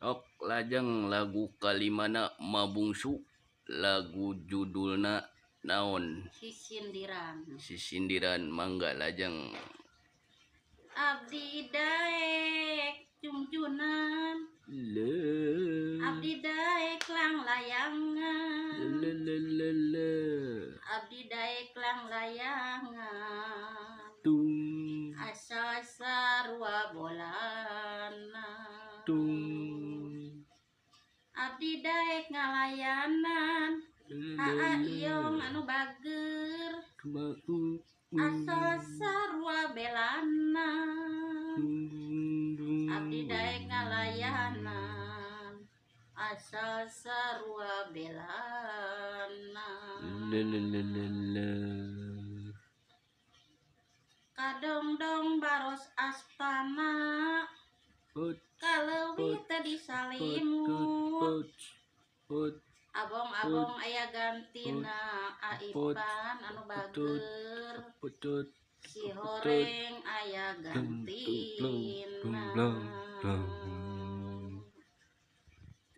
Ok lajeng lagu kalimana mabungsu lagu judulna naon sisindiran mangga lajeng abdi daek jungjunan abdi daek lang layangan abdi daek lang layangan tung asa sarua bolana tung abdi daek ngalayanan iong anu bager asa sarua belana abdi daek ngalayanan asa sarua belana kadongdong baros astana kaleuwih teu disalimut abong-abong aya gantina aipan anu bager si horeng aya gantina